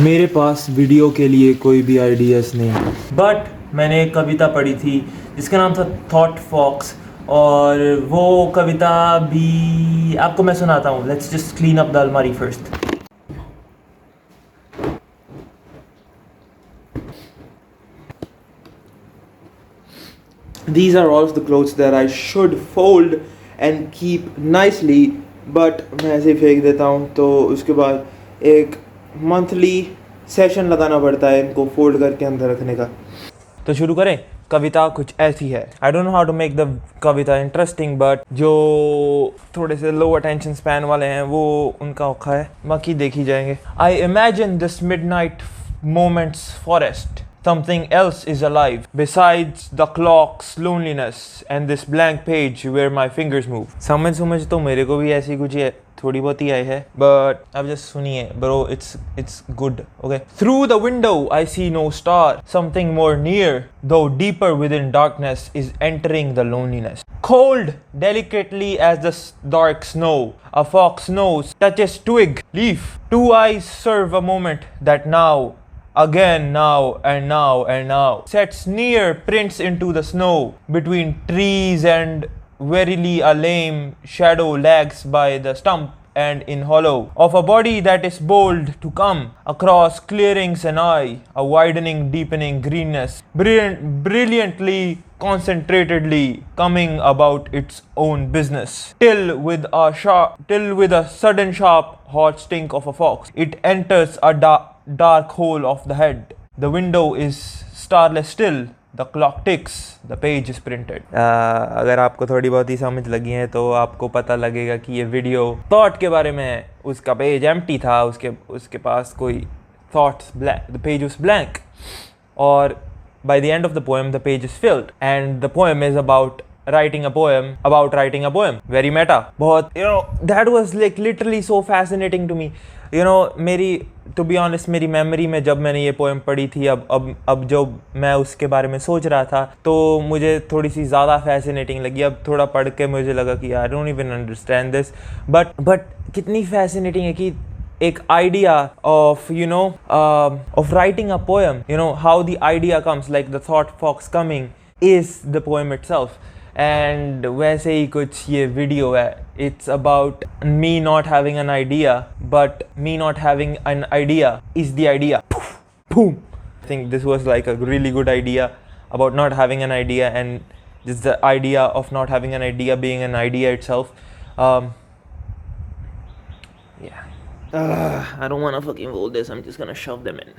मेरे पास वीडियो के लिए कोई भी आइडियाज़ नहीं, बट मैंने एक कविता पढ़ी थी जिसका नाम था थॉट फॉक्स, और वो कविता भी आपको मैं सुनाता हूँ. Let's just clean up the अलमारी first. These are all of the clothes that I should fold and keep nicely, but मैं ऐसे ही फेंक देता हूँ. तो उसके बाद एक मंथली सेशन लगाना पड़ता है इनको फोल्ड करके अंदर रखने का. तो शुरू करें. कविता कुछ ऐसी है. I don't know how to make the कविता इंटरेस्टिंग, बट जो थोड़े से लो अटेंशन स्पैन वाले हैं वो उनका औखा है, बाकी देखी जाएंगे. I imagine this midnight moments forest. Something else is alive besides the clock's loneliness and this blank page where my fingers move. समझ तो मेरे को भी ऐसी कुछ है, थोड़ी बहुत ही आई है, but अब जस्ट सुनिए bro, it's good. Okay. Through the window I see no star. Something more near, though deeper within darkness, is entering the loneliness. Cold delicately as the dark snow, a fox nose touches twig, leaf. Two eyes serve a moment that now, again, now and now and now, sets near, prints into the snow between trees, and verily a lame shadow lags by the stump and in hollow of a body that is bold to come across clearings and eye, a widening, deepening greenness, brilliantly, concentratedly coming about its own business, till with a sudden sharp hot stink of a fox it enters a dark hole of the head. The window is starless still, the clock ticks, the page is printed. अगर आपको थोड़ी बहुत ही समझ लगी है तो आपको पता लगेगा कि ये वीडियो थॉट के बारे में है. उसका पेज एम्प्टी था, उसके पास कोई thoughts, the page was blank, और by the end of the poem the page is filled, and the poem is about writing a poem about writing a poem. Very meta. बहुत, that was like literally so fascinating to me. मेरी to be honest मेरी memory में जब मैंने ये poem पढ़ी थी, अब जो मैं उसके बारे में सोच रहा था तो मुझे थोड़ी सी ज़्यादा फैसिनेटिंग लगी. अब थोड़ा पढ़ के मुझे लगा कि I don't even understand this, but कितनी फैसिनेटिंग है कि एक idea of of writing a poem, how the idea comes, like the thought fox coming is the poem itself. And वैसे ही कुछ ये वीडियो है. It's about me not having an idea, but me not having an idea is the idea. Boom. I think this was like a really good idea about not having an idea, and just the idea of not having an idea being an idea itself. Yeah. I don't want to fucking hold this. I'm just gonna shove them in.